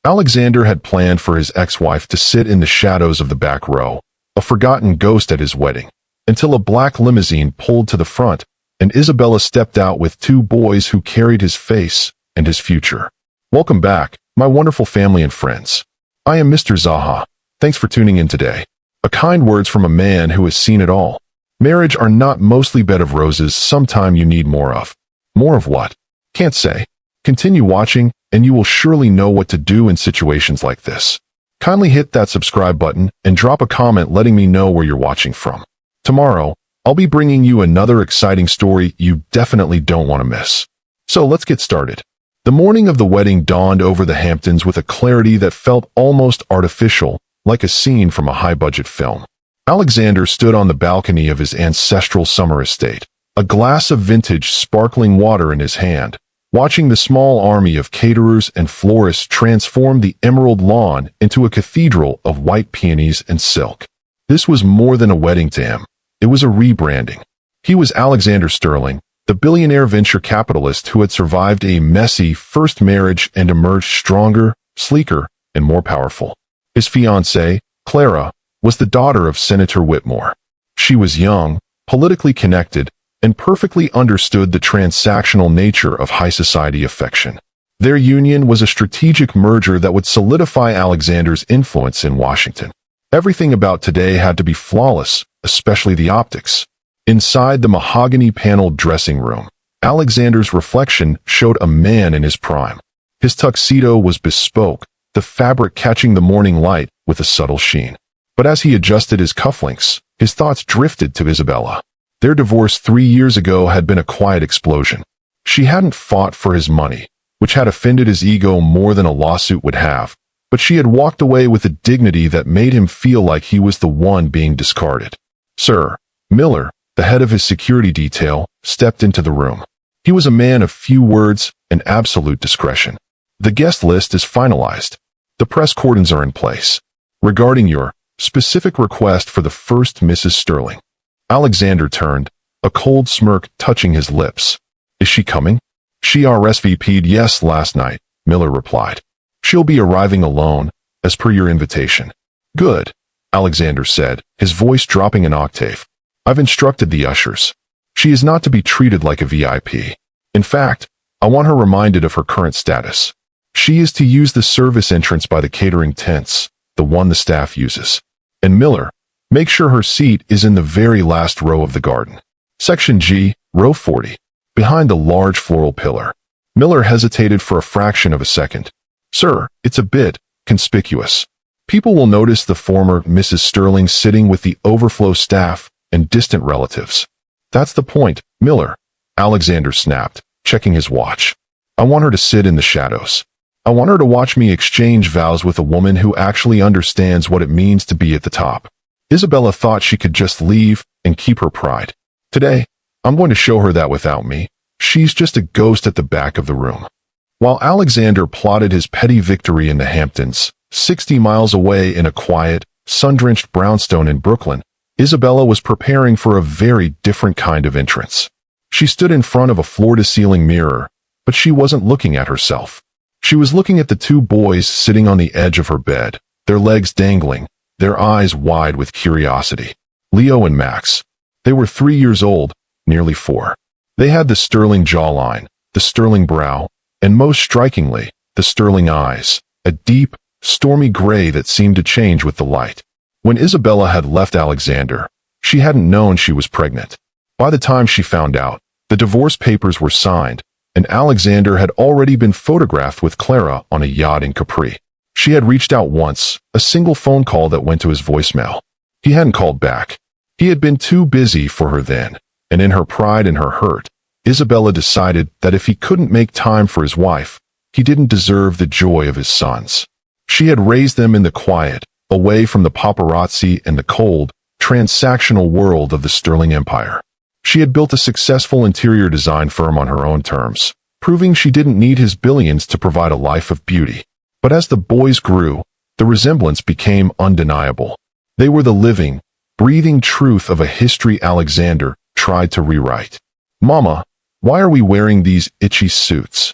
Alexander had planned for his ex-wife to sit in the shadows of the back row, a forgotten ghost at his wedding, until a black limousine pulled to the front, and Isabella stepped out with two boys who carried his face and his future. Welcome back, my wonderful family and friends. I am Mr. ZAHA. Thanks for tuning in today. A kind words from a man who has seen it all. Marriage are not mostly bed of roses. Sometime you need more of. More of what? Can't say. Continue watching, and you will surely know what to do in situations like this. Kindly hit that subscribe button and drop a comment letting me know where you're watching from. Tomorrow, I'll be bringing you another exciting story you definitely don't want to miss. So let's get started. The morning of the wedding dawned over the Hamptons with a clarity that felt almost artificial, like a scene from a high-budget film. Alexander stood on the balcony of his ancestral summer estate, a glass of vintage sparkling water in his hand, watching the small army of caterers and florists transform the emerald lawn into a cathedral of white peonies and silk. This was more than a wedding to him. It was a rebranding. He was Alexander Sterling, the billionaire venture capitalist who had survived a messy first marriage and emerged stronger, sleeker, and more powerful. His fiancée, Clara, was the daughter of Senator Whitmore. She was young, politically connected, and perfectly understood the transactional nature of high society affection. Their union was a strategic merger that would solidify Alexander's influence in Washington. Everything about today had to be flawless, especially the optics. Inside the mahogany-paneled dressing room, Alexander's reflection showed a man in his prime. His tuxedo was bespoke, the fabric catching the morning light with a subtle sheen. But as he adjusted his cufflinks, his thoughts drifted to Isabella. Their divorce 3 years ago had been a quiet explosion. She hadn't fought for his money, which had offended his ego more than a lawsuit would have, but she had walked away with a dignity that made him feel like he was the one being discarded. Sir Miller, the head of his security detail, stepped into the room. He was a man of few words and absolute discretion. The guest list is finalized. The press cordons are in place. Regarding your specific request for the first Mrs. Sterling. Alexander turned, a cold smirk touching his lips. Is she coming? She RSVP'd yes last night, Miller replied. She'll be arriving alone, as per your invitation. Good, Alexander said, his voice dropping an octave. I've instructed the ushers. She is not to be treated like a VIP. In fact, I want her reminded of her current status. She is to use the service entrance by the catering tents, the one the staff uses. And Miller, make sure her seat is in the very last row of the garden. Section G, row 40, behind the large floral pillar. Miller hesitated for a fraction of a second. Sir, it's a bit conspicuous. People will notice the former Mrs. Sterling sitting with the overflow staff and distant relatives. That's the point, Miller, Alexander snapped, checking his watch. I want her to sit in the shadows. I want her to watch me exchange vows with a woman who actually understands what it means to be at the top. Isabella thought she could just leave and keep her pride. Today, I'm going to show her that without me, she's just a ghost at the back of the room. While Alexander plotted his petty victory in the Hamptons, 60 miles away in a quiet, sun-drenched brownstone in Brooklyn, Isabella was preparing for a very different kind of entrance. She stood in front of a floor-to-ceiling mirror, but she wasn't looking at herself. She was looking at the two boys sitting on the edge of her bed, their legs dangling, their eyes wide with curiosity. Leo and Max. They were 3 years old, nearly 4. They had the sterling jawline, the sterling brow, and most strikingly, the sterling eyes, a deep, stormy gray that seemed to change with the light. When Isabella had left Alexander, she hadn't known she was pregnant. By the time she found out, the divorce papers were signed, and Alexander had already been photographed with Clara on a yacht in Capri. She had reached out once, a single phone call that went to his voicemail. He hadn't called back. He had been too busy for her then, and in her pride and her hurt, Isabella decided that if he couldn't make time for his wife, he didn't deserve the joy of his sons. She had raised them in the quiet, away from the paparazzi and the cold, transactional world of the Sterling Empire. She had built a successful interior design firm on her own terms, proving she didn't need his billions to provide a life of beauty. But as the boys grew, the resemblance became undeniable. They were the living, breathing truth of a history Alexander tried to rewrite. "Mama, why are we wearing these itchy suits?"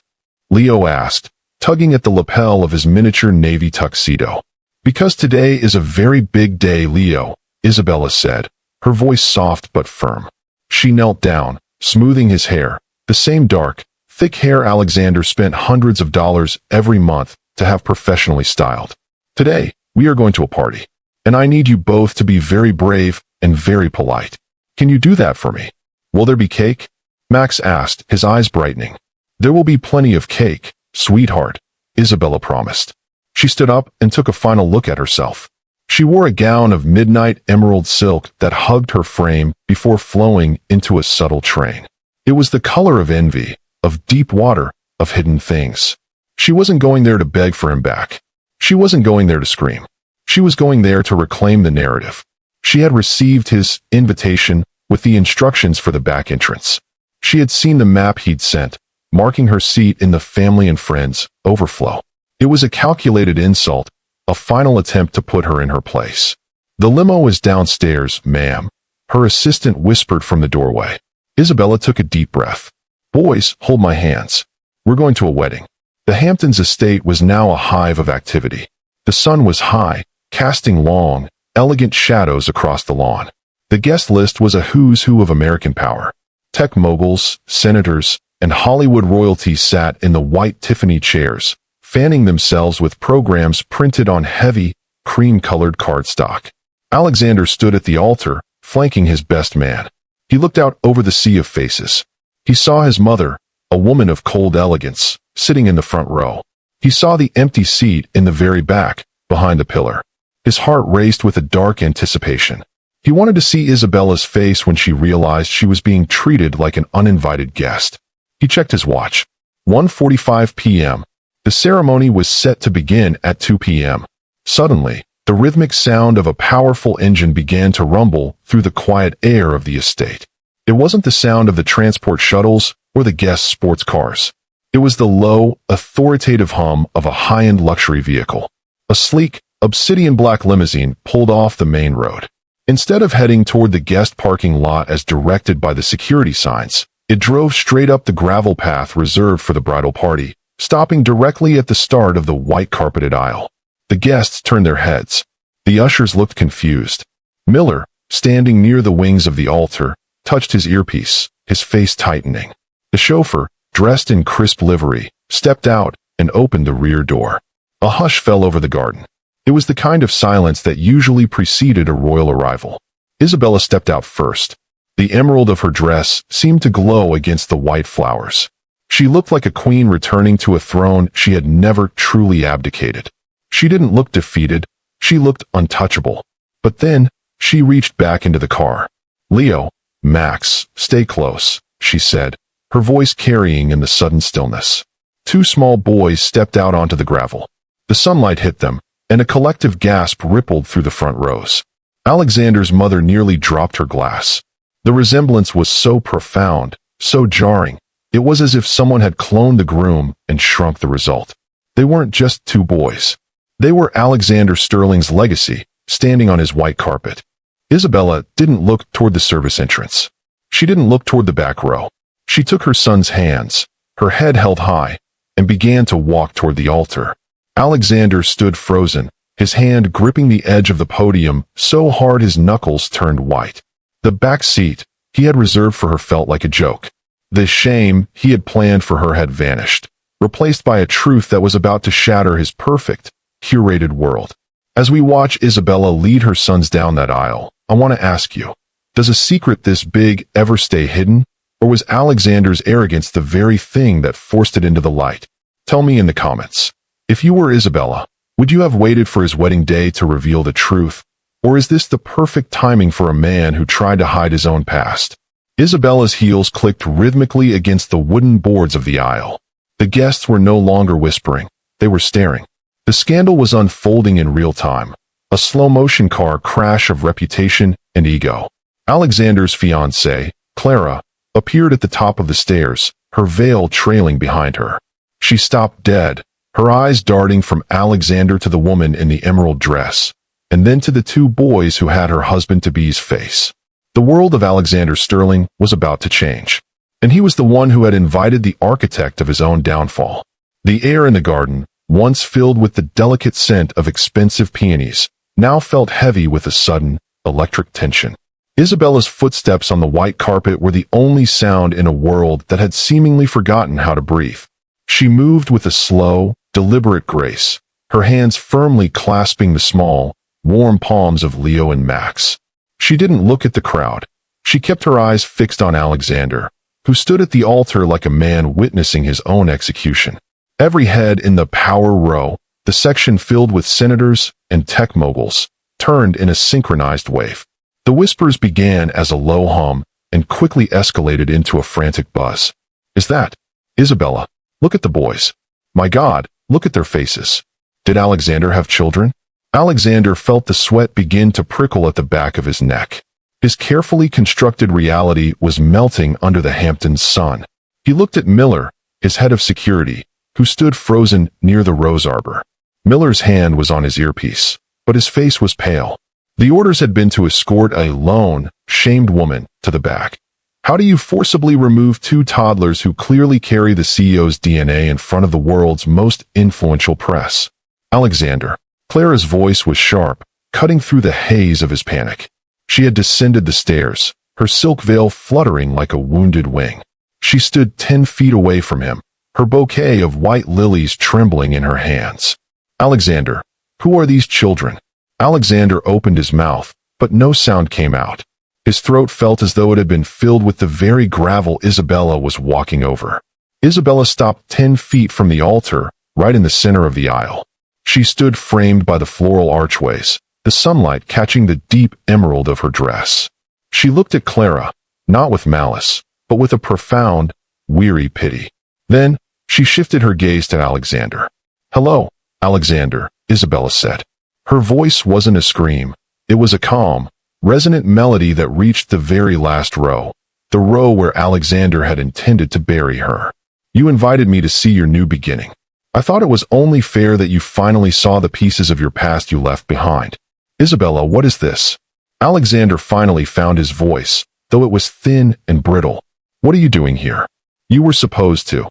Leo asked, tugging at the lapel of his miniature navy tuxedo. "Because today is a very big day, Leo," Isabella said, her voice soft but firm. She knelt down, smoothing his hair, the same dark, thick hair Alexander spent hundreds of dollars every month to have professionally styled. "Today, we are going to a party, and I need you both to be very brave and very polite. Can you do that for me?" "Will there be cake?" Max asked, his eyes brightening. "There will be plenty of cake, sweetheart," Isabella promised. She stood up and took a final look at herself. She wore a gown of midnight emerald silk that hugged her frame before flowing into a subtle train. It was the color of envy, of deep water, of hidden things. She wasn't going there to beg for him back. She wasn't going there to scream. She was going there to reclaim the narrative. She had received his invitation with the instructions for the back entrance. She had seen the map he'd sent, marking her seat in the family and friends overflow. It was a calculated insult, a final attempt to put her in her place. "The limo is downstairs, ma'am," her assistant whispered from the doorway. Isabella took a deep breath. "Boys, hold my hands. We're going to a wedding." The Hamptons estate was now a hive of activity. The sun was high, casting long, elegant shadows across the lawn. The guest list was a who's who of American power. Tech moguls, senators, and Hollywood royalty sat in the white Tiffany chairs, fanning themselves with programs printed on heavy, cream-colored cardstock. Alexander stood at the altar, flanking his best man. He looked out over the sea of faces. He saw his mother, a woman of cold elegance, sitting in the front row. He saw the empty seat in the very back, behind the pillar. His heart raced with a dark anticipation. He wanted to see Isabella's face when she realized she was being treated like an uninvited guest. He checked his watch. 1:45 p.m. The ceremony was set to begin at 2 p.m. Suddenly, the rhythmic sound of a powerful engine began to rumble through the quiet air of the estate. It wasn't the sound of the transport shuttles or the guests' sports cars. It was the low, authoritative hum of a high-end luxury vehicle. A sleek, obsidian black limousine pulled off the main road. Instead of heading toward the guest parking lot as directed by the security signs, it drove straight up the gravel path reserved for the bridal party, stopping directly at the start of the white-carpeted aisle. The guests turned their heads. The ushers looked confused. Miller, standing near the wings of the altar, touched his earpiece, his face tightening. The chauffeur, dressed in crisp livery, stepped out and opened the rear door. A hush fell over the garden. It was the kind of silence that usually preceded a royal arrival. Isabella stepped out first. The emerald of her dress seemed to glow against the white flowers. She looked like a queen returning to a throne she had never truly abdicated. She didn't look defeated, she looked untouchable. But then, she reached back into the car. "Leo, Max, stay close," she said, her voice carrying in the sudden stillness. Two small boys stepped out onto the gravel. The sunlight hit them, and a collective gasp rippled through the front rows. Alexander's mother nearly dropped her glass. The resemblance was so profound, so jarring. It was as if someone had cloned the groom and shrunk the result. They weren't just two boys. They were Alexander Sterling's legacy, standing on his white carpet. Isabella didn't look toward the service entrance. She didn't look toward the back row. She took her son's hands, her head held high, and began to walk toward the altar. Alexander stood frozen, his hand gripping the edge of the podium so hard his knuckles turned white. The back seat he had reserved for her felt like a joke. The shame he had planned for her had vanished, replaced by a truth that was about to shatter his perfect, curated world. As we watch Isabella lead her sons down that aisle, I want to ask you, does a secret this big ever stay hidden? Or was Alexander's arrogance the very thing that forced it into the light? Tell me in the comments. If you were Isabella, would you have waited for his wedding day to reveal the truth? Or is this the perfect timing for a man who tried to hide his own past? Isabella's heels clicked rhythmically against the wooden boards of the aisle. The guests were no longer whispering. They were staring. The scandal was unfolding in real time. A slow-motion car crash of reputation and ego. Alexander's fiancée, Clara, appeared at the top of the stairs, her veil trailing behind her. She stopped dead, her eyes darting from Alexander to the woman in the emerald dress, and then to the two boys who had her husband-to-be's face. The world of Alexander Sterling was about to change, and he was the one who had invited the architect of his own downfall. The air in the garden, once filled with the delicate scent of expensive peonies, now felt heavy with a sudden, electric tension. Isabella's footsteps on the white carpet were the only sound in a world that had seemingly forgotten how to breathe. She moved with a slow, deliberate grace, her hands firmly clasping the small, warm palms of Leo and Max. She didn't look at the crowd. She kept her eyes fixed on Alexander, who stood at the altar like a man witnessing his own execution. Every head in the power row, the section filled with senators and tech moguls, turned in a synchronized wave. The whispers began as a low hum and quickly escalated into a frantic buzz. Is that Isabella? Look at the boys. My God, look at their faces. Did Alexander have children? Alexander felt the sweat begin to prickle at the back of his neck. His carefully constructed reality was melting under the Hamptons' sun. He looked at Miller, his head of security, who stood frozen near the rose arbor. Miller's hand was on his earpiece, but his face was pale. The orders had been to escort a lone, shamed woman to the back. How do you forcibly remove two toddlers who clearly carry the CEO's DNA in front of the world's most influential press? Alexander. Clara's voice was sharp, cutting through the haze of his panic. She had descended the stairs, her silk veil fluttering like a wounded wing. She stood 10 feet away from him, her bouquet of white lilies trembling in her hands. Alexander, who are these children? Alexander opened his mouth, but no sound came out. His throat felt as though it had been filled with the very gravel Isabella was walking over. Isabella stopped 10 feet from the altar, right in the center of the aisle. She stood framed by the floral archways, the sunlight catching the deep emerald of her dress. She looked at Clara, not with malice, but with a profound, weary pity. Then, she shifted her gaze to Alexander. Hello, Alexander, Isabella said. Her voice wasn't a scream. It was a calm, resonant melody that reached the very last row, the row where Alexander had intended to bury her. You invited me to see your new beginning. I thought it was only fair that you finally saw the pieces of your past you left behind. Isabella, what is this? Alexander finally found his voice, though it was thin and brittle. What are you doing here? You were supposed to.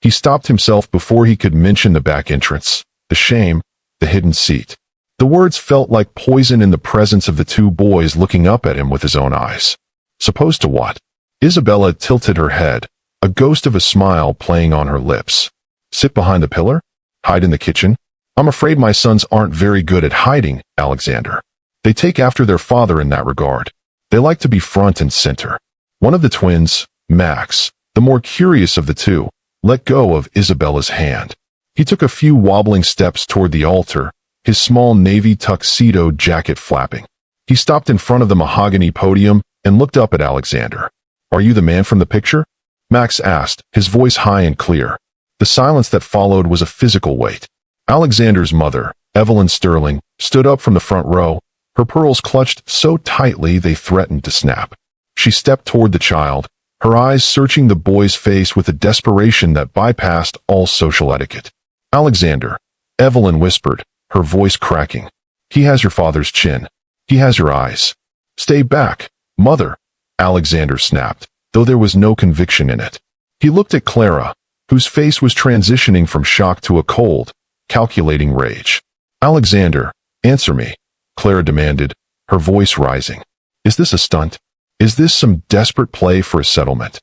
He stopped himself before he could mention the back entrance, the shame, the hidden seat. The words felt like poison in the presence of the two boys looking up at him with his own eyes. Supposed to what? Isabella tilted her head, a ghost of a smile playing on her lips. Sit behind the pillar? Hide in the kitchen? I'm afraid my sons aren't very good at hiding, Alexander. They take after their father in that regard. They like to be front and center. One of the twins, Max, the more curious of the two, let go of Isabella's hand. He took a few wobbling steps toward the altar, his small navy tuxedo jacket flapping. He stopped in front of the mahogany podium and looked up at Alexander. Are you the man from the picture? Max asked, his voice high and clear. The silence that followed was a physical weight. Alexander's mother, Evelyn Sterling, stood up from the front row, her pearls clutched so tightly they threatened to snap. She stepped toward the child, her eyes searching the boy's face with a desperation that bypassed all social etiquette. Alexander, Evelyn whispered, her voice cracking. He has your father's chin. He has your eyes. Stay back, mother, Alexander snapped, though there was no conviction in it. He looked at Clara, whose face was transitioning from shock to a cold, calculating rage. Alexander, answer me, Clara demanded, her voice rising. Is this a stunt? Is this some desperate play for a settlement?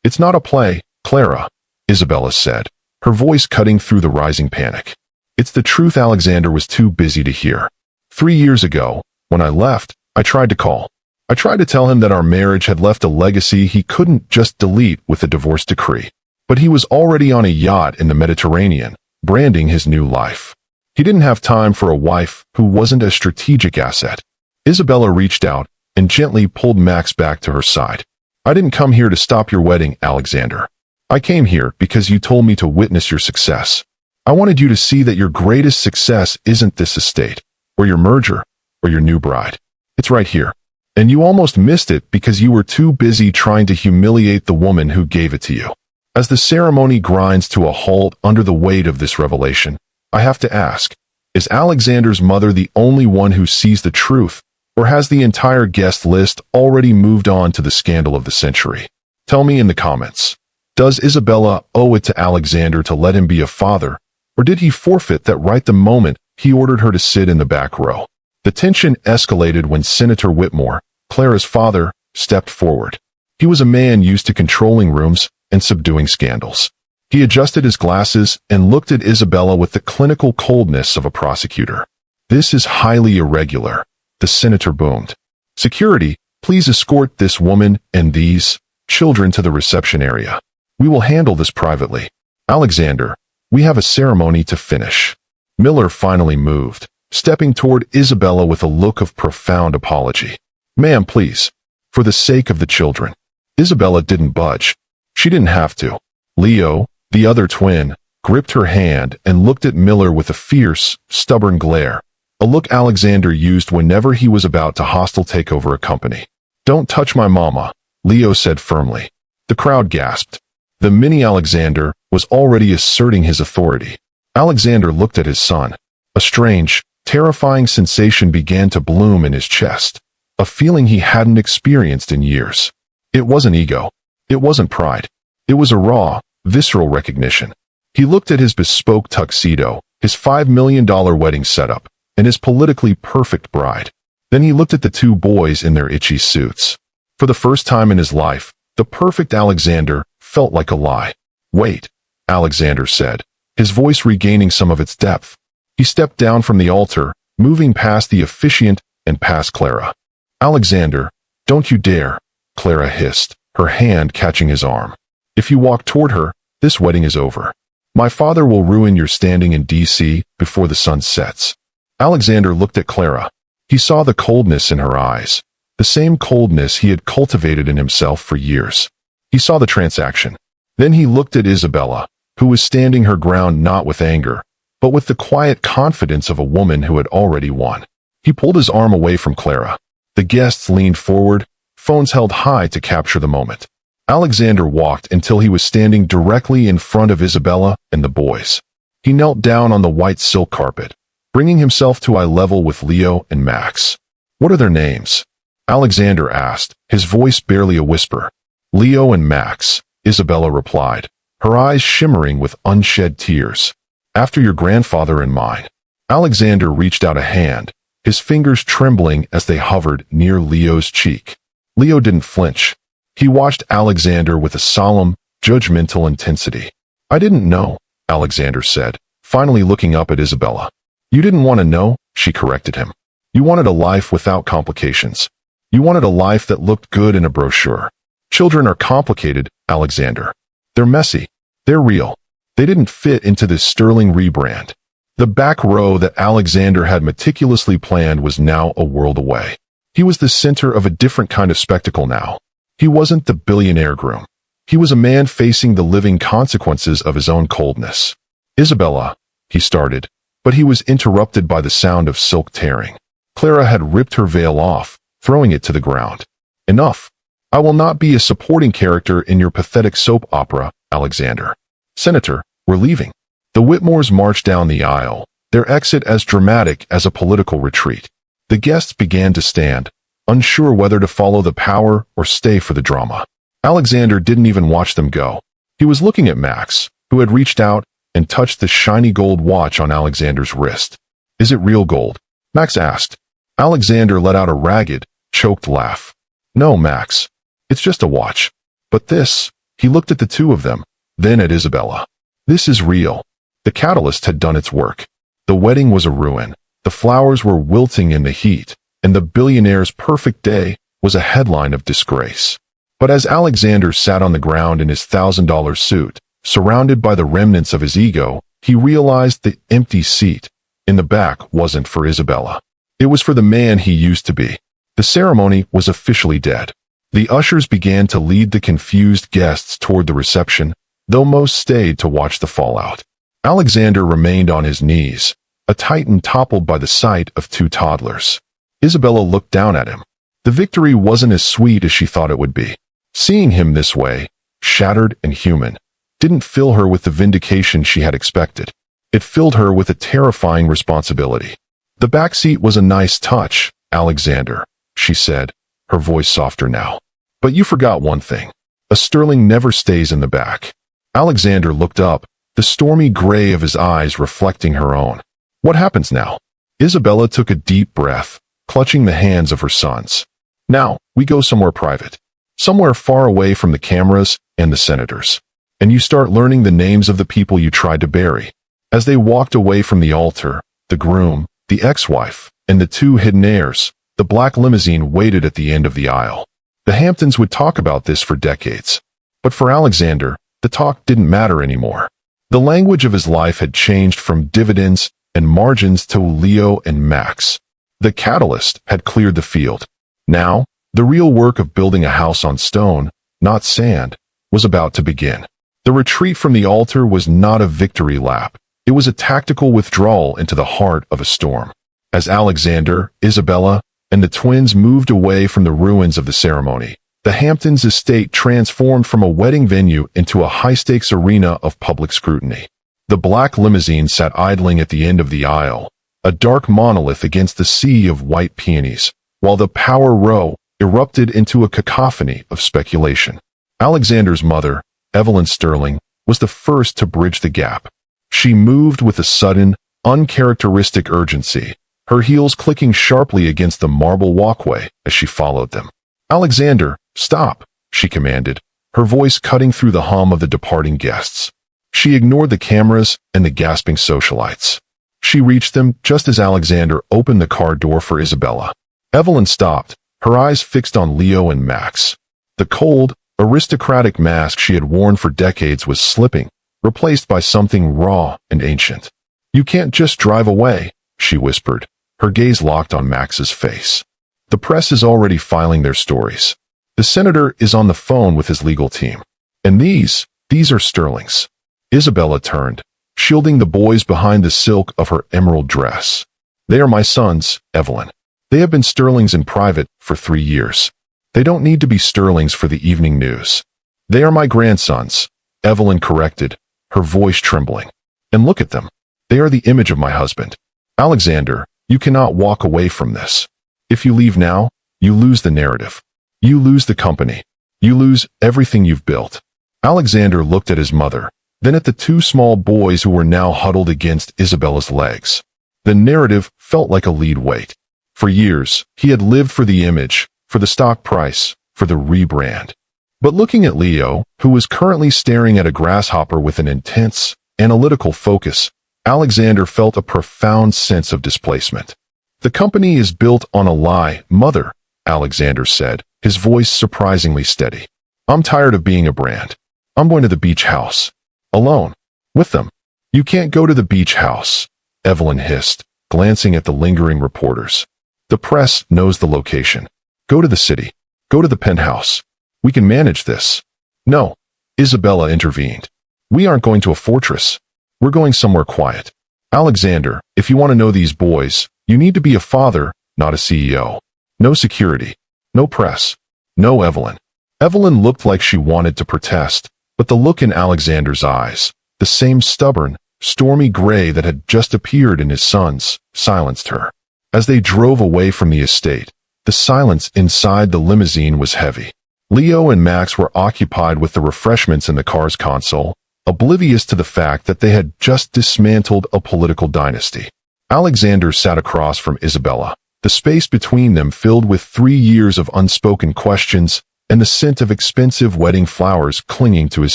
It's not a play, Clara, Isabella said, her voice cutting through the rising panic. It's the truth Alexander was too busy to hear. 3 years ago, when I left, I tried to call. I tried to tell him that our marriage had left a legacy he couldn't just delete with a divorce decree. But he was already on a yacht in the Mediterranean, branding his new life. He didn't have time for a wife who wasn't a strategic asset. Isabella reached out and gently pulled Max back to her side. I didn't come here to stop your wedding, Alexander. I came here because you told me to witness your success. I wanted you to see that your greatest success isn't this estate, or your merger, or your new bride. It's right here. And you almost missed it because you were too busy trying to humiliate the woman who gave it to you. As the ceremony grinds to a halt under the weight of this revelation, I have to ask, is Alexander's mother the only one who sees the truth, or has the entire guest list already moved on to the scandal of the century? Tell me in the comments. Does Isabella owe it to Alexander to let him be a father, or did he forfeit that right the moment he ordered her to sit in the back row? The tension escalated when Senator Whitmore, Clara's father, stepped forward. He was a man used to controlling rooms and subduing scandals. He adjusted his glasses and looked at Isabella with the clinical coldness of a prosecutor. "This is highly irregular," the senator boomed. "Security, please escort this woman and these children to the reception area. We will handle this privately. Alexander, we have a ceremony to finish." Miller finally moved, stepping toward Isabella with a look of profound apology. "Ma'am, please. For the sake of the children." Isabella didn't budge. She didn't have to. Leo, the other twin, gripped her hand and looked at Miller with a fierce, stubborn glare, a look Alexander used whenever he was about to hostile take over a company. "Don't touch my mama," Leo said firmly. The crowd gasped. The mini Alexander was already asserting his authority. Alexander looked at his son. A strange, terrifying sensation began to bloom in his chest, a feeling he hadn't experienced in years. It wasn't ego. It wasn't pride. It was a raw, visceral recognition. He looked at his bespoke tuxedo, his $5 million wedding setup, and his politically perfect bride. Then he looked at the two boys in their itchy suits. For the first time in his life, the perfect Alexander felt like a lie. "Wait," Alexander said, his voice regaining some of its depth. He stepped down from the altar, moving past the officiant and past Clara. "Alexander, don't you dare," Clara hissed, her hand catching his arm. "If you walk toward her, this wedding is over. My father will ruin your standing in D.C. before the sun sets." Alexander looked at Clara. He saw the coldness in her eyes, the same coldness he had cultivated in himself for years. He saw the transaction. Then he looked at Isabella, who was standing her ground not with anger, but with the quiet confidence of a woman who had already won. He pulled his arm away from Clara. The guests leaned forward, phones held high to capture the moment. Alexander walked until he was standing directly in front of Isabella and the boys. He knelt down on the white silk carpet, bringing himself to eye level with Leo and Max. "What are their names?" Alexander asked, his voice barely a whisper. "Leo and Max," Isabella replied, her eyes shimmering with unshed tears. "After your grandfather and mine." Alexander reached out a hand, his fingers trembling as they hovered near Leo's cheek. Leo didn't flinch. He watched Alexander with a solemn, judgmental intensity. "I didn't know," Alexander said, finally looking up at Isabella. "You didn't want to know," she corrected him. "You wanted a life without complications. You wanted a life that looked good in a brochure. Children are complicated, Alexander. They're messy. They're real. They didn't fit into this sterling rebrand." The back row that Alexander had meticulously planned was now a world away. He was the center of a different kind of spectacle now. He wasn't the billionaire groom. He was a man facing the living consequences of his own coldness. "Isabella," he started, but he was interrupted by the sound of silk tearing. Clara had ripped her veil off, throwing it to the ground. "Enough. I will not be a supporting character in your pathetic soap opera, Alexander. Senator, we're leaving." The Whitmores marched down the aisle, their exit as dramatic as a political retreat. The guests began to stand, unsure whether to follow the power or stay for the drama. Alexander didn't even watch them go. He was looking at Max, who had reached out and touched the shiny gold watch on Alexander's wrist. "Is it real gold?" Max asked. Alexander let out a ragged, choked laugh. "No, Max. It's just a watch. But this," he looked at the two of them, then at Isabella. "This is real." The catalyst had done its work. The wedding was a ruin. The flowers were wilting in the heat, and the billionaire's perfect day was a headline of disgrace. But as Alexander sat on the ground in his $1,000 suit, surrounded by the remnants of his ego, he realized the empty seat in the back wasn't for Isabella. It was for the man he used to be. The ceremony was officially dead. The ushers began to lead the confused guests toward the reception, though most stayed to watch the fallout. Alexander remained on his knees, a titan toppled by the sight of two toddlers. Isabella looked down at him. The victory wasn't as sweet as she thought it would be. Seeing him this way, shattered and human, didn't fill her with the vindication she had expected. It filled her with a terrifying responsibility. "The backseat was a nice touch, Alexander," she said, her voice softer now. "But you forgot one thing. A sterling never stays in the back." Alexander looked up, the stormy gray of his eyes reflecting her own. What happens now? Isabella took a deep breath, clutching the hands of her sons. Now, we go somewhere private. Somewhere far away from the cameras and the senators. And you start learning the names of the people you tried to bury. As they walked away from the altar, the groom, the ex-wife, and the two hidden heirs, the black limousine waited at the end of the aisle. The Hamptons would talk about this for decades. But for Alexander, the talk didn't matter anymore. The language of his life had changed from dividends and margins to Leo and Max. The catalyst had cleared the field. Now, the real work of building a house on stone, not sand, was about to begin. The retreat from the altar was not a victory lap. It was a tactical withdrawal into the heart of a storm. As Alexander, Isabella, and the twins moved away from the ruins of the ceremony, the Hamptons estate transformed from a wedding venue into a high-stakes arena of public scrutiny. The black limousine sat idling at the end of the aisle, a dark monolith against the sea of white peonies, while the power row erupted into a cacophony of speculation. Alexander's mother, Evelyn Sterling, was the first to bridge the gap. She moved with a sudden, uncharacteristic urgency, her heels clicking sharply against the marble walkway as she followed them. "Alexander, stop," she commanded, her voice cutting through the hum of the departing guests. She ignored the cameras and the gasping socialites. She reached them just as Alexander opened the car door for Isabella. Evelyn stopped, her eyes fixed on Leo and Max. The cold, aristocratic mask she had worn for decades was slipping, replaced by something raw and ancient. "You can't just drive away," she whispered, her gaze locked on Max's face. "The press is already filing their stories. The senator is on the phone with his legal team. And these are Sterling's." Isabella turned, shielding the boys behind the silk of her emerald dress. "They are my sons, Evelyn. They have been Sterling's in private for 3 years. They don't need to be Sterling's for the evening news. They are my grandsons," Evelyn corrected, her voice trembling. "And look at them. They are the image of my husband. Alexander, you cannot walk away from this. If you leave now, you lose the narrative. You lose the company. You lose everything you've built." Alexander looked at his mother, then at the two small boys who were now huddled against Isabella's legs. The narrative felt like a lead weight. For years, he had lived for the image, for the stock price, for the rebrand. But looking at Leo, who was currently staring at a grasshopper with an intense, analytical focus, Alexander felt a profound sense of displacement. "The company is built on a lie, Mother," Alexander said, his voice surprisingly steady. "I'm tired of being a brand. I'm going to the beach house. Alone. With them." "You can't go to the beach house," Evelyn hissed, glancing at the lingering reporters. "The press knows the location. Go to the city. Go to the penthouse. We can manage this." "No," Isabella intervened. "We aren't going to a fortress. We're going somewhere quiet. Alexander, if you want to know these boys, you need to be a father, not a CEO. No security. No press. No Evelyn." Evelyn looked like she wanted to protest, but the look in Alexander's eyes, the same stubborn, stormy gray that had just appeared in his sons, silenced her. As they drove away from the estate, the silence inside the limousine was heavy. Leo and Max were occupied with the refreshments in the car's console, oblivious to the fact that they had just dismantled a political dynasty. Alexander sat across from Isabella, the space between them filled with 3 years of unspoken questions and the scent of expensive wedding flowers clinging to his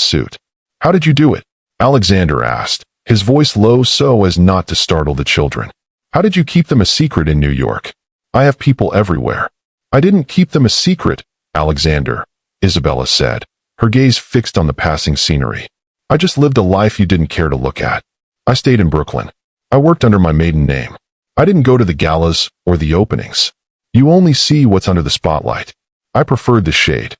suit. "How did you do it?" Alexander asked, his voice low so as not to startle the children. "How did you keep them a secret in New York? I have people everywhere." "I didn't keep them a secret, Alexander," Isabella said, her gaze fixed on the passing scenery. "I just lived a life you didn't care to look at. I stayed in Brooklyn. I worked under my maiden name. I didn't go to the galas or the openings. You only see what's under the spotlight. I preferred the shade.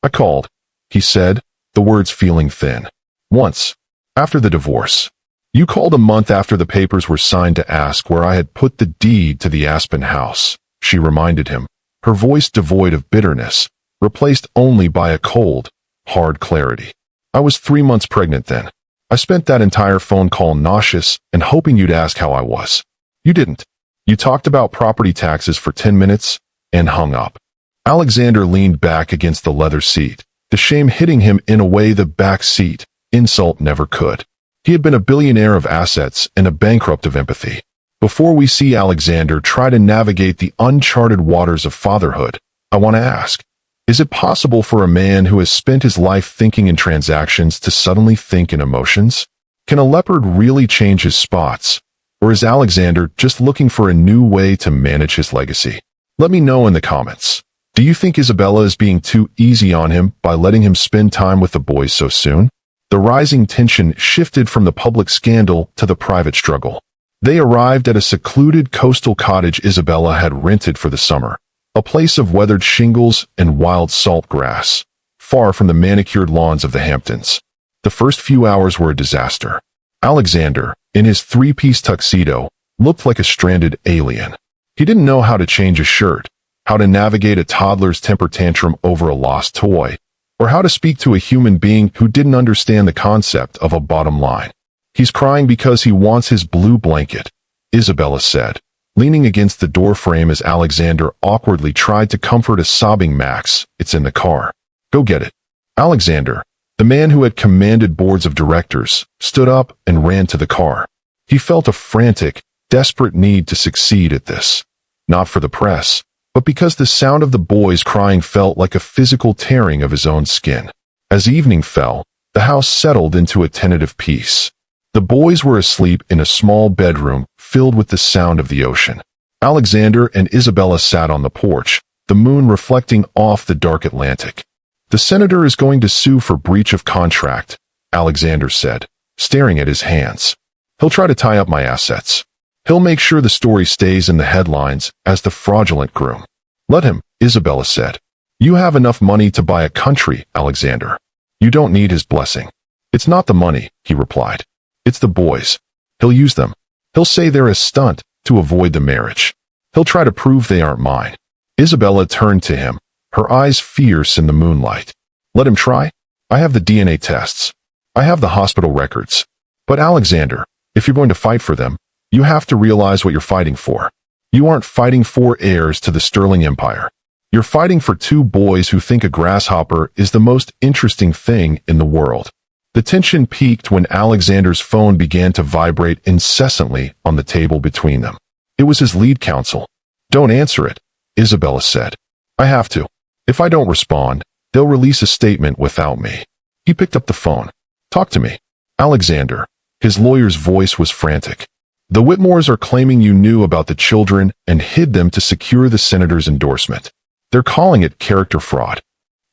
I called," he said, the words feeling thin. "Once. After the divorce. You called a month after the papers were signed to ask where I had put the deed to the Aspen house," she reminded him, her voice devoid of bitterness, replaced only by a cold, hard clarity. "I was 3 months pregnant then. I spent that entire phone call nauseous and hoping you'd ask how I was. You didn't. You talked about property taxes for 10 minutes and hung up." Alexander leaned back against the leather seat, the shame hitting him in a way the back seat insult never could. He had been a billionaire of assets and a bankrupt of empathy. Before we see Alexander try to navigate the uncharted waters of fatherhood, I want to ask, is it possible for a man who has spent his life thinking in transactions to suddenly think in emotions? Can a leopard really change his spots? Or is Alexander just looking for a new way to manage his legacy? Let me know in the comments. Do you think Isabella is being too easy on him by letting him spend time with the boys so soon? The rising tension shifted from the public scandal to the private struggle. They arrived at a secluded coastal cottage Isabella had rented for the summer, a place of weathered shingles and wild salt grass, far from the manicured lawns of the Hamptons. The first few hours were a disaster. Alexander, in his three-piece tuxedo, looked like a stranded alien. He didn't know how to change a shirt, how to navigate a toddler's temper tantrum over a lost toy, or how to speak to a human being who didn't understand the concept of a bottom line. He's crying because he wants his blue blanket, Isabella said, leaning against the doorframe as Alexander awkwardly tried to comfort a sobbing Max. It's in the car. Go get it. Alexander, the man who had commanded boards of directors, stood up and ran to the car. He felt a frantic, desperate need to succeed at this. Not for the press, but because the sound of the boys crying felt like a physical tearing of his own skin. As evening fell, the house settled into a tentative peace. The boys were asleep in a small bedroom filled with the sound of the ocean. Alexander and Isabella sat on the porch, the moon reflecting off the dark Atlantic. The senator is going to sue for breach of contract, Alexander said, staring at his hands. He'll try to tie up my assets. He'll make sure the story stays in the headlines as the fraudulent groom. Let him, Isabella said. You have enough money to buy a country, Alexander. You don't need his blessing. It's not the money, he replied. It's the boys. He'll use them. He'll say they're a stunt to avoid the marriage. He'll try to prove they aren't mine. Isabella turned to him, her eyes fierce in the moonlight. Let him try. I have the DNA tests. I have the hospital records. But Alexander, if you're going to fight for them, you have to realize what you're fighting for. You aren't fighting for heirs to the Sterling Empire. You're fighting for two boys who think a grasshopper is the most interesting thing in the world. The tension peaked when Alexander's phone began to vibrate incessantly on the table between them. It was his lead counsel. Don't answer it, Isabella said. I have to. If I don't respond, they'll release a statement without me. He picked up the phone. Talk to me. Alexander. His lawyer's voice was frantic. The Whitmores are claiming you knew about the children and hid them to secure the senator's endorsement. They're calling it character fraud.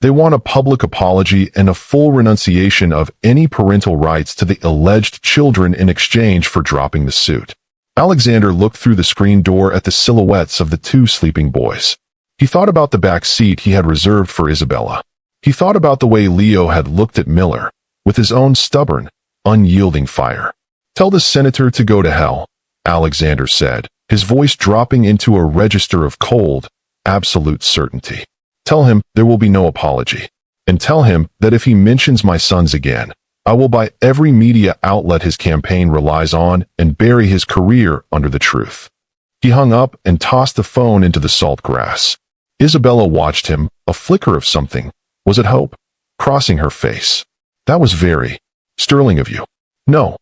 They want a public apology and a full renunciation of any parental rights to the alleged children in exchange for dropping the suit. Alexander looked through the screen door at the silhouettes of the two sleeping boys. He thought about the back seat he had reserved for Isabella. He thought about the way Leo had looked at Miller, with his own stubborn, unyielding fire. Tell the senator to go to hell, Alexander said, his voice dropping into a register of cold, absolute certainty. Tell him there will be no apology. And tell him that if he mentions my sons again, I will buy every media outlet his campaign relies on and bury his career under the truth. He hung up and tossed the phone into the salt grass. Isabella watched him, a flicker of something. Was it hope? Crossing her face. That was very sterling of you. No,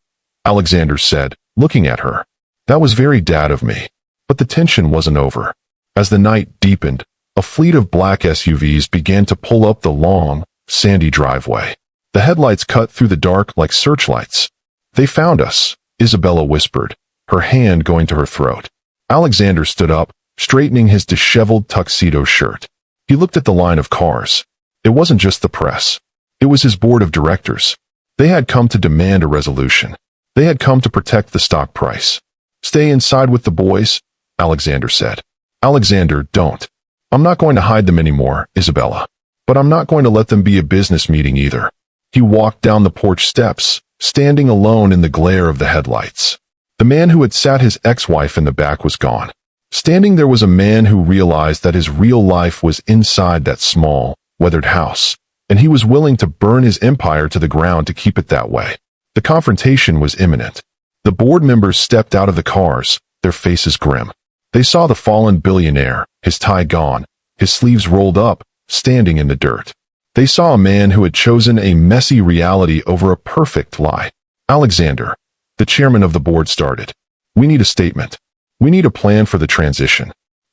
Alexander said, looking at her. That was very dad of me. But the tension wasn't over. As the night deepened, a fleet of black SUVs began to pull up the long, sandy driveway. The headlights cut through the dark like searchlights. They found us, Isabella whispered, her hand going to her throat. Alexander stood up, straightening his disheveled tuxedo shirt. He looked at the line of cars. It wasn't just the press. It was his board of directors. They had come to demand a resolution. They had come to protect the stock price. Stay inside with the boys, Alexander said. Alexander, don't. I'm not going to hide them anymore, Isabella. But I'm not going to let them be a business meeting either. He walked down the porch steps, standing alone in the glare of the headlights. The man who had sat his ex-wife in the back was gone. Standing there was a man who realized that his real life was inside that small, weathered house, and he was willing to burn his empire to the ground to keep it that way. The confrontation was imminent. The board members stepped out of the cars, their faces grim. They saw the fallen billionaire, his tie gone, his sleeves rolled up, standing in the dirt. They saw a man who had chosen a messy reality over a perfect lie. Alexander, the chairman of the board, started. We need a statement. We need a plan for the transition.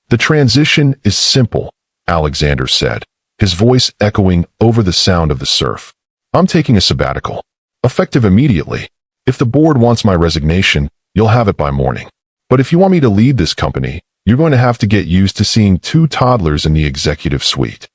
The transition is simple, Alexander said, his voice echoing over the sound of the surf. I'm taking a sabbatical. Effective immediately. If the board wants my resignation, you'll have it by morning. But if you want me to lead this company, you're going to have to get used to seeing 2 toddlers in the executive suite.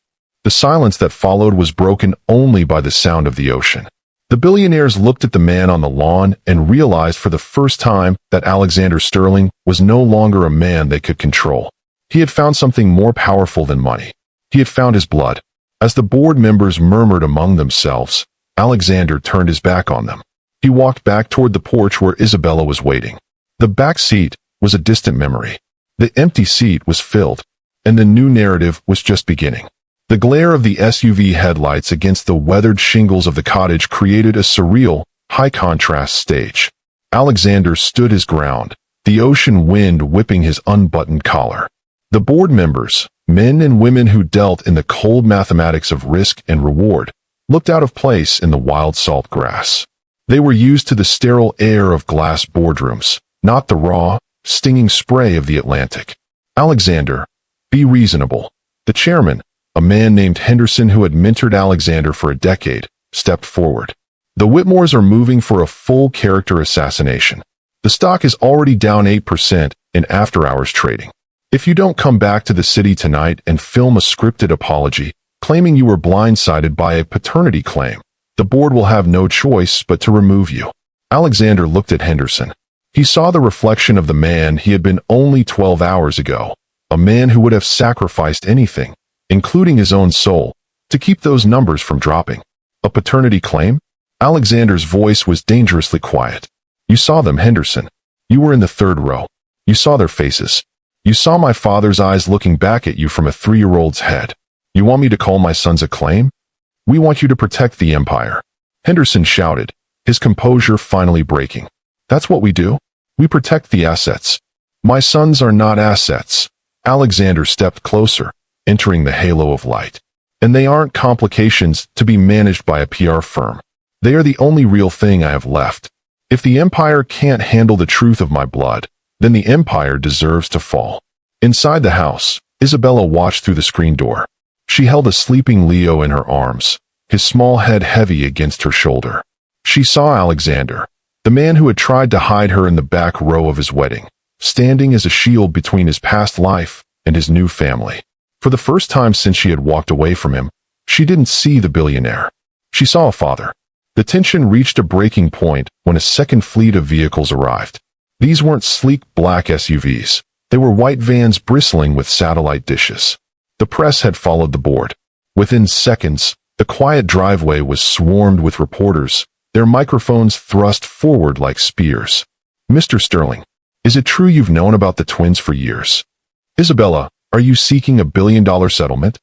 The silence that followed was broken only by the sound of the ocean. The billionaires looked at the man on the lawn and realized for the first time that Alexander Sterling was no longer a man they could control. He had found something more powerful than money. He had found his blood. As the board members murmured among themselves, Alexander turned his back on them. He walked back toward the porch where Isabella was waiting. The back seat was a distant memory. The empty seat was filled, and the new narrative was just beginning. The glare of the SUV headlights against the weathered shingles of the cottage created a surreal, high-contrast stage. Alexander stood his ground, the ocean wind whipping his unbuttoned collar. The board members, men and women who dealt in the cold mathematics of risk and reward, looked out of place in the wild salt grass. They were used to the sterile air of glass boardrooms, not the raw, stinging spray of the Atlantic. Alexander, be reasonable. The chairman, a man named Henderson who had mentored Alexander for a decade, stepped forward. The Whitmores are moving for a full character assassination. The stock is already down 8% in after-hours trading. If you don't come back to the city tonight and film a scripted apology, claiming you were blindsided by a paternity claim, the board will have no choice but to remove you. Alexander looked at Henderson. He saw the reflection of the man he had been only 12 hours ago, a man who would have sacrificed anything, including his own soul, to keep those numbers from dropping. A paternity claim? Alexander's voice was dangerously quiet. You saw them, Henderson. You were in the 3rd row. You saw their faces. You saw my father's eyes looking back at you from a 3-year-old's head. You want me to call my sons a claim? We want you to protect the empire. Henderson shouted, his composure finally breaking. That's what we do. We protect the assets. My sons are not assets. Alexander stepped closer, entering the halo of light. And they aren't complications to be managed by a PR firm. They are the only real thing I have left. If the empire can't handle the truth of my blood, then the empire deserves to fall. Inside the house, Isabella watched through the screen door. She held a sleeping Leo in her arms, his small head heavy against her shoulder. She saw Alexander, the man who had tried to hide her in the back row of his wedding, standing as a shield between his past life and his new family. For the first time since she had walked away from him, she didn't see the billionaire. She saw a father. The tension reached a breaking point when a second fleet of vehicles arrived. These weren't sleek black SUVs. They were white vans bristling with satellite dishes. The press had followed the board. Within seconds, the quiet driveway was swarmed with reporters, their microphones thrust forward like spears. Mr. Sterling, is it true you've known about the twins for years? Isabella, are you seeking $1 billion settlement?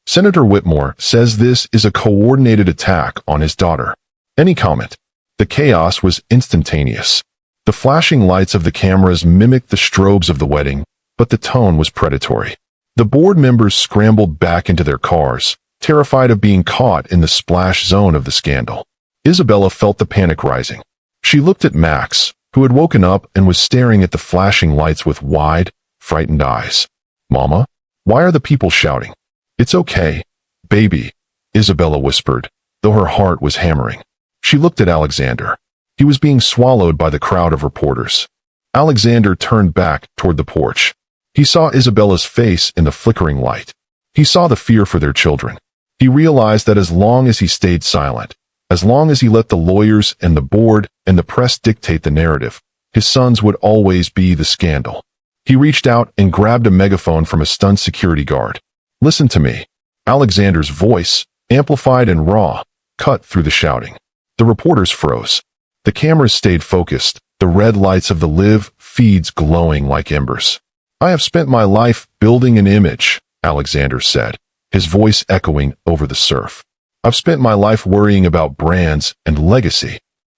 Senator Whitmore says this is a coordinated attack on his daughter. Any comment? The chaos was instantaneous. The flashing lights of the cameras mimicked the strobes of the wedding, but the tone was predatory. The board members scrambled back into their cars, terrified of being caught in the splash zone of the scandal. Isabella felt the panic rising. She looked at Max, who had woken up and was staring at the flashing lights with wide, frightened eyes. Mama, why are the people shouting? It's okay, baby, Isabella whispered, though her heart was hammering. She looked at Alexander. He was being swallowed by the crowd of reporters. Alexander turned back toward the porch. He saw Isabella's face in the flickering light. He saw the fear for their children. He realized that as long as he stayed silent, as long as he let the lawyers and the board and the press dictate the narrative, his sons would always be the scandal. He reached out and grabbed a megaphone from a stunned security guard. Listen to me. Alexander's voice, amplified and raw, cut through the shouting. The reporters froze. The cameras stayed focused, the red lights of the live feeds glowing like embers. I have spent my life building an image, Alexander said, his voice echoing over the surf. I've spent my life worrying about brands and legacy.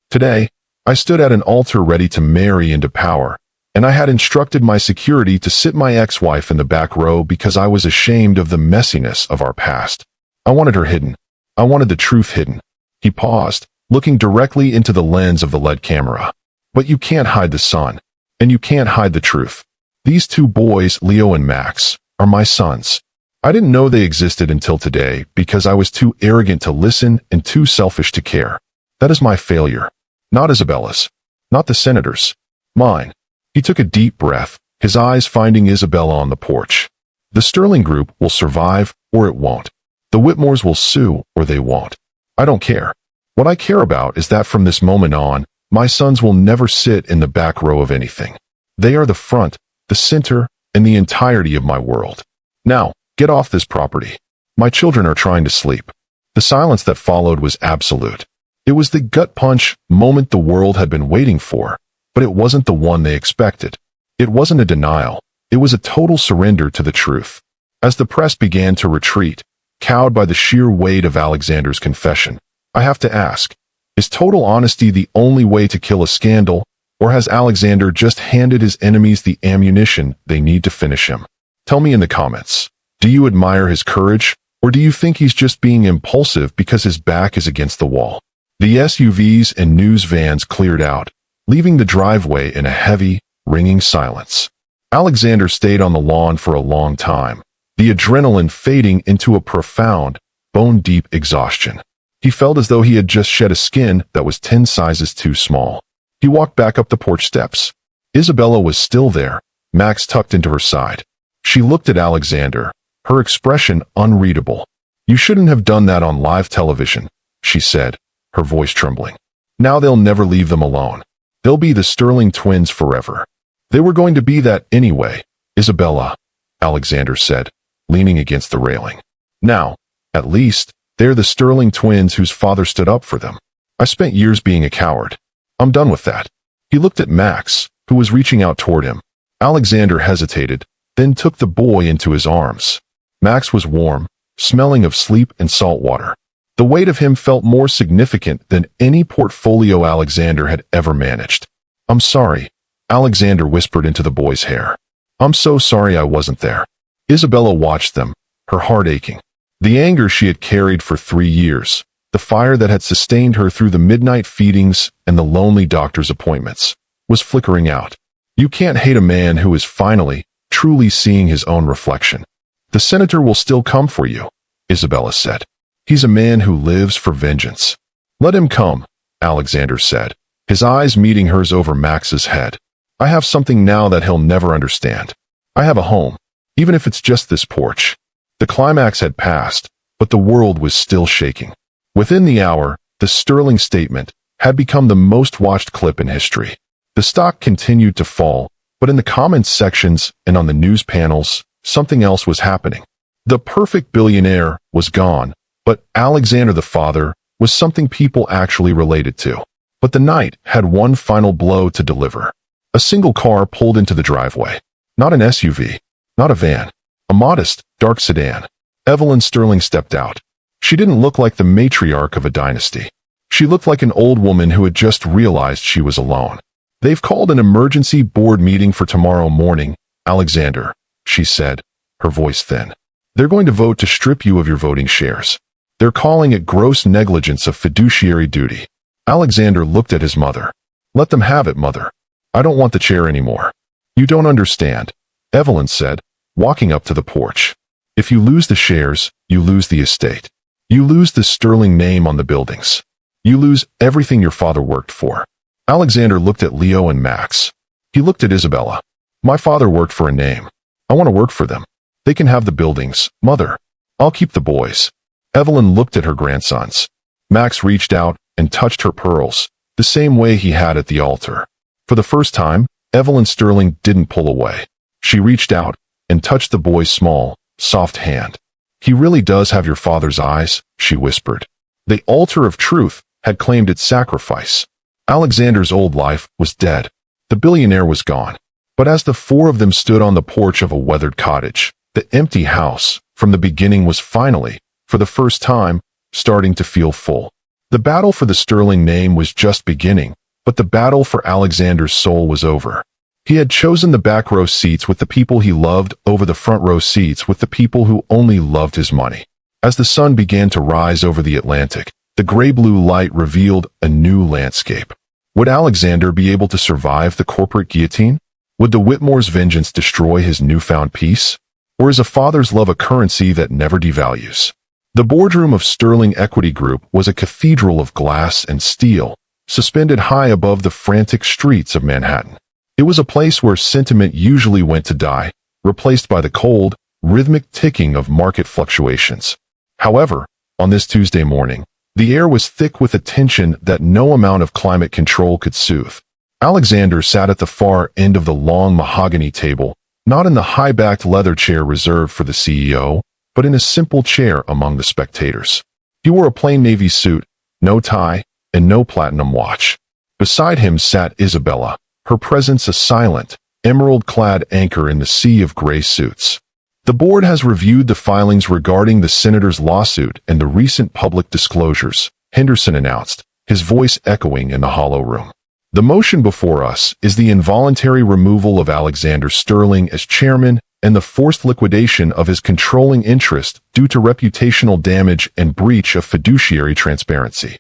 Today, I stood at an altar ready to marry into power, and I had instructed my security to sit my ex-wife in the back row because I was ashamed of the messiness of our past. I wanted her hidden. I wanted the truth hidden. He paused, looking directly into the lens of the LED camera. But you can't hide the sun. And you can't hide the truth. These two boys, Leo and Max, are my sons. I didn't know they existed until today because I was too arrogant to listen and too selfish to care. That is my failure. Not Isabella's. Not the senator's. Mine. He took a deep breath, his eyes finding Isabella on the porch. The Sterling Group will survive or it won't. The Whitmores will sue or they won't. I don't care. What I care about is that from this moment on, my sons will never sit in the back row of anything. They are the front, the center, and the entirety of my world. Now, get off this property. My children are trying to sleep. The silence that followed was absolute. It was the gut punch moment the world had been waiting for, but it wasn't the one they expected. It wasn't a denial. It was a total surrender to the truth. As the press began to retreat, cowed by the sheer weight of Alexander's confession, I have to ask, is total honesty the only way to kill a scandal, or has Alexander just handed his enemies the ammunition they need to finish him? Tell me in the comments. Do you admire his courage, or do you think he's just being impulsive because his back is against the wall? The SUVs and news vans cleared out, leaving the driveway in a heavy, ringing silence. Alexander stayed on the lawn for a long time, the adrenaline fading into a profound, bone-deep exhaustion. He felt as though he had just shed a skin that was 10 sizes too small. He walked back up the porch steps. Isabella was still there, Max tucked into her side. She looked at Alexander, her expression unreadable. "You shouldn't have done that on live television," she said, her voice trembling. "Now they'll never leave them alone. They'll be the Sterling twins forever." "They were going to be that anyway, Isabella," Alexander said, leaning against the railing. "Now, at least, they're the Sterling twins whose father stood up for them. I spent years being a coward. I'm done with that." He looked at Max, who was reaching out toward him. Alexander hesitated, then took the boy into his arms. Max was warm, smelling of sleep and salt water. The weight of him felt more significant than any portfolio Alexander had ever managed. "I'm sorry," Alexander whispered into the boy's hair. "I'm so sorry I wasn't there." Isabella watched them, her heart aching. The anger she had carried for 3 years, the fire that had sustained her through the midnight feedings and the lonely doctor's appointments, was flickering out. You can't hate a man who is finally, truly seeing his own reflection. "The senator will still come for you," Isabella said. "He's a man who lives for vengeance." "Let him come," Alexander said, his eyes meeting hers over Max's head. "I have something now that he'll never understand. I have a home, even if it's just this porch." The climax had passed, but the world was still shaking. Within the hour, the Sterling statement had become the most watched clip in history. The stock continued to fall, but in the comments sections and on the news panels, something else was happening. The perfect billionaire was gone, but Alexander the father was something people actually related to. But the night had one final blow to deliver. A single car pulled into the driveway. Not an SUV, not a van. A modest, dark sedan. Evelyn Sterling stepped out. She didn't look like the matriarch of a dynasty. She looked like an old woman who had just realized she was alone. "They've called an emergency board meeting for tomorrow morning, Alexander," she said, her voice thin. "They're going to vote to strip you of your voting shares. They're calling it gross negligence of fiduciary duty." Alexander looked at his mother. "Let them have it, mother. I don't want the chair anymore." "You don't understand," Evelyn said, walking up to the porch. "If you lose the shares, you lose the estate. You lose the Sterling name on the buildings. You lose everything your father worked for." Alexander looked at Leo and Max. He looked at Isabella. "My father worked for a name. I want to work for them. They can have the buildings, mother. I'll keep the boys." Evelyn looked at her grandsons. Max reached out and touched her pearls, the same way he had at the altar. For the first time, Evelyn Sterling didn't pull away. She reached out and touched the boy's small, soft hand. "He really does have your father's eyes," she whispered. The altar of truth had claimed its sacrifice. Alexander's old life was dead. The billionaire was gone. But as the four of them stood on the porch of a weathered cottage, the empty house, from the beginning, was finally, for the first time, starting to feel full. The battle for the Sterling name was just beginning, but the battle for Alexander's soul was over. He had chosen the back row seats with the people he loved over the front row seats with the people who only loved his money. As the sun began to rise over the Atlantic, the gray-blue light revealed a new landscape. Would Alexander be able to survive the corporate guillotine? Would the Whitmore's vengeance destroy his newfound peace? Or is a father's love a currency that never devalues? The boardroom of Sterling Equity Group was a cathedral of glass and steel, suspended high above the frantic streets of Manhattan. It was a place where sentiment usually went to die, replaced by the cold, rhythmic ticking of market fluctuations. However, on this Tuesday morning, the air was thick with a tension that no amount of climate control could soothe. Alexander sat at the far end of the long mahogany table, not in the high-backed leather chair reserved for the CEO, but in a simple chair among the spectators. He wore a plain navy suit, no tie, and no platinum watch. Beside him sat Isabella, her presence a silent, emerald-clad anchor in the sea of gray suits. The board has reviewed the filings regarding the senator's lawsuit and the recent public disclosures, Henderson announced, his voice echoing in the hollow room. The motion before us is the involuntary removal of Alexander Sterling as chairman and the forced liquidation of his controlling interest due to reputational damage and breach of fiduciary transparency.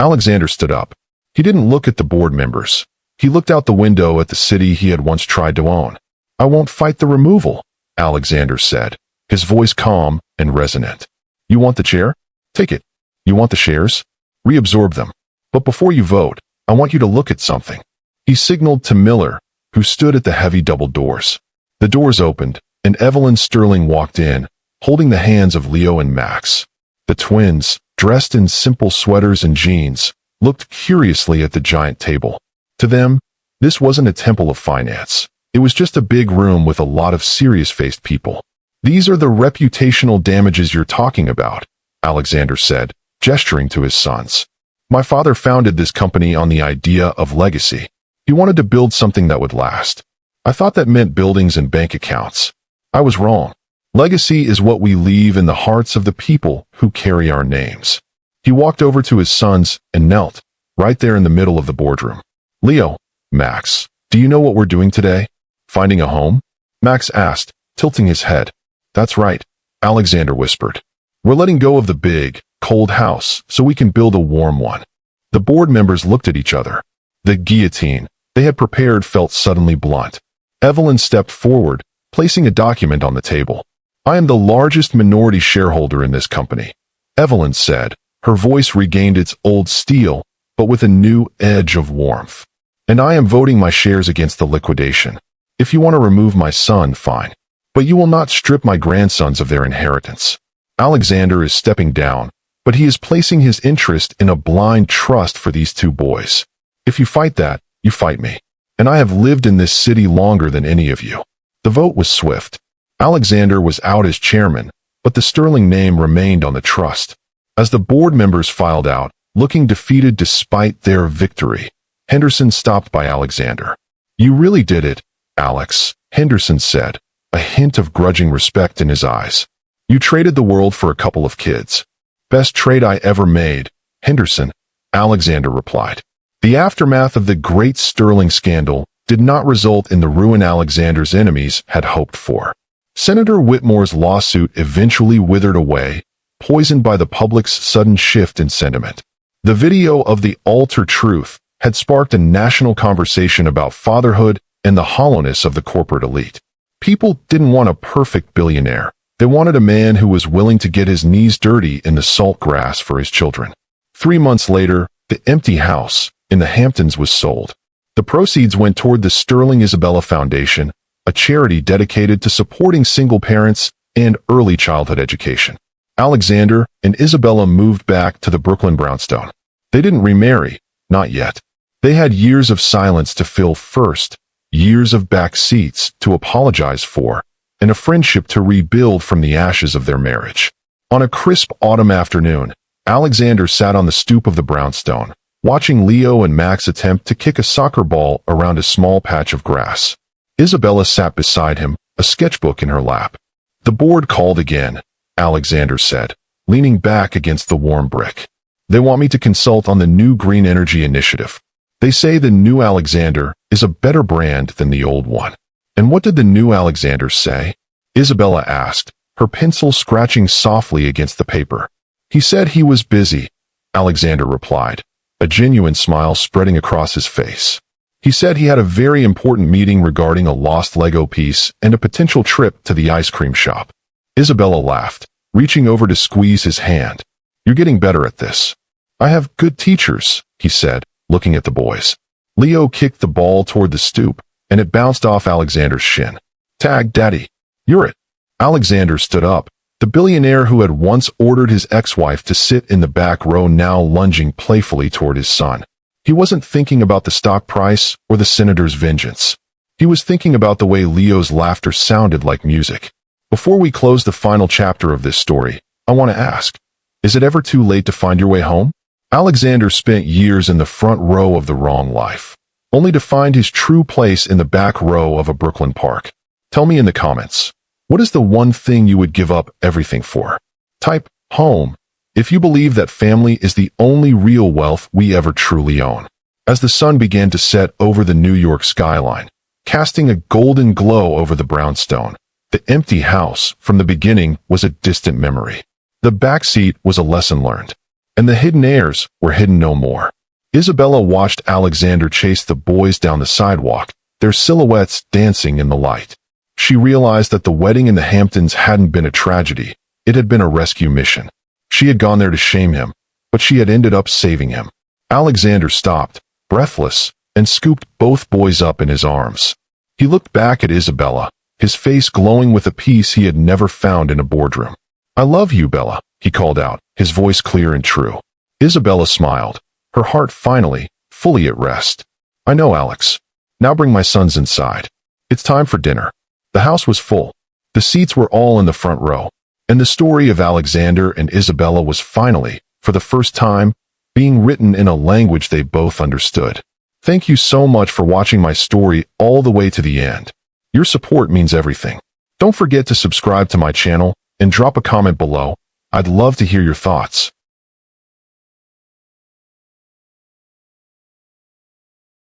Alexander stood up. He didn't look at the board members. He looked out the window at the city he had once tried to own. "I won't fight the removal," Alexander said, his voice calm and resonant. "You want the chair? Take it. You want the shares? Reabsorb them. But before you vote, I want you to look at something." He signaled to Miller, who stood at the heavy double doors. The doors opened, and Evelyn Sterling walked in, holding the hands of Leo and Max. The twins, dressed in simple sweaters and jeans, looked curiously at the giant table. To them, this wasn't a temple of finance. It was just a big room with a lot of serious-faced people. "These are the reputational damages you're talking about," Alexander said, gesturing to his sons. "My father founded this company on the idea of legacy. He wanted to build something that would last. I thought that meant buildings and bank accounts. I was wrong. Legacy is what we leave in the hearts of the people who carry our names." He walked over to his sons and knelt, right there in the middle of the boardroom. "Leo, Max, do you know what we're doing today? Finding a home?" Max asked, tilting his head. "That's right," Alexander whispered. "We're letting go of the big, cold house so we can build a warm one." The board members looked at each other. The guillotine they had prepared felt suddenly blunt. Evelyn stepped forward, placing a document on the table. "I am the largest minority shareholder in this company," Evelyn said. Her voice regained its old steel, but with a new edge of warmth. "And I am voting my shares against the liquidation. If you want to remove my son, fine. But you will not strip my grandsons of their inheritance." Alexander is stepping down, but he is placing his interest in a blind trust for these two boys. "If you fight that, you fight me. And I have lived in this city longer than any of you." The vote was swift. Alexander was out as chairman, but the Sterling name remained on the trust. As the board members filed out, looking defeated despite their victory, Henderson stopped by Alexander. "You really did it, Alex," Henderson said, a hint of grudging respect in his eyes. "You traded the world for a couple of kids." "Best trade I ever made, Henderson," Alexander replied. The aftermath of the great Sterling scandal did not result in the ruin Alexander's enemies had hoped for. Senator Whitmore's lawsuit eventually withered away, poisoned by the public's sudden shift in sentiment. The video of the Alter Truth had sparked a national conversation about fatherhood and the hollowness of the corporate elite. People didn't want a perfect billionaire. They wanted a man who was willing to get his knees dirty in the salt grass for his children. 3 months later, the empty house in the Hamptons was sold. The proceeds went toward the Sterling Isabella Foundation, a charity dedicated to supporting single parents and early childhood education. Alexander and Isabella moved back to the Brooklyn brownstone. They didn't remarry, not yet. They had years of silence to fill first, years of back seats to apologize for, and a friendship to rebuild from the ashes of their marriage. On a crisp autumn afternoon, Alexander sat on the stoop of the brownstone, watching Leo and Max attempt to kick a soccer ball around a small patch of grass. Isabella sat beside him, a sketchbook in her lap. "The board called again," Alexander said, leaning back against the warm brick. "They want me to consult on the new green energy initiative. They say the new Alexander is a better brand than the old one." "And what did the new Alexander say?" Isabella asked, her pencil scratching softly against the paper. "He said he was busy," Alexander replied, a genuine smile spreading across his face. "He said he had a very important meeting regarding a lost Lego piece and a potential trip to the ice cream shop." Isabella laughed, reaching over to squeeze his hand. "You're getting better at this." "I have good teachers," he said, looking at the boys. Leo kicked the ball toward the stoop, and it bounced off Alexander's shin. "Tag, Daddy. You're it." Alexander stood up, the billionaire who had once ordered his ex-wife to sit in the back row now lunging playfully toward his son. He wasn't thinking about the stock price or the senator's vengeance. He was thinking about the way Leo's laughter sounded like music. Before we close the final chapter of this story, I want to ask, is it ever too late to find your way home? Alexander spent years in the front row of the wrong life, only to find his true place in the back row of a Brooklyn park. Tell me in the comments, what is the one thing you would give up everything for? Type home if you believe that family is the only real wealth we ever truly own. As the sun began to set over the New York skyline, casting a golden glow over the brownstone, the empty house from the beginning was a distant memory. The backseat was a lesson learned, and the hidden heirs were hidden no more. Isabella watched Alexander chase the boys down the sidewalk, their silhouettes dancing in the light. She realized that the wedding in the Hamptons hadn't been a tragedy, it had been a rescue mission. She had gone there to shame him, but she had ended up saving him. Alexander stopped, breathless, and scooped both boys up in his arms. He looked back at Isabella, his face glowing with a peace he had never found in a boardroom. "I love you, Bella," he called out, his voice clear and true. Isabella smiled, her heart finally, fully at rest. "I know, Alex. Now bring my sons inside. It's time for dinner." The house was full. The seats were all in the front row, and the story of Alexander and Isabella was finally, for the first time, being written in a language they both understood. Thank you so much for watching my story all the way to the end. Your support means everything. Don't forget to subscribe to my channel and drop a comment below. I'd love to hear your thoughts.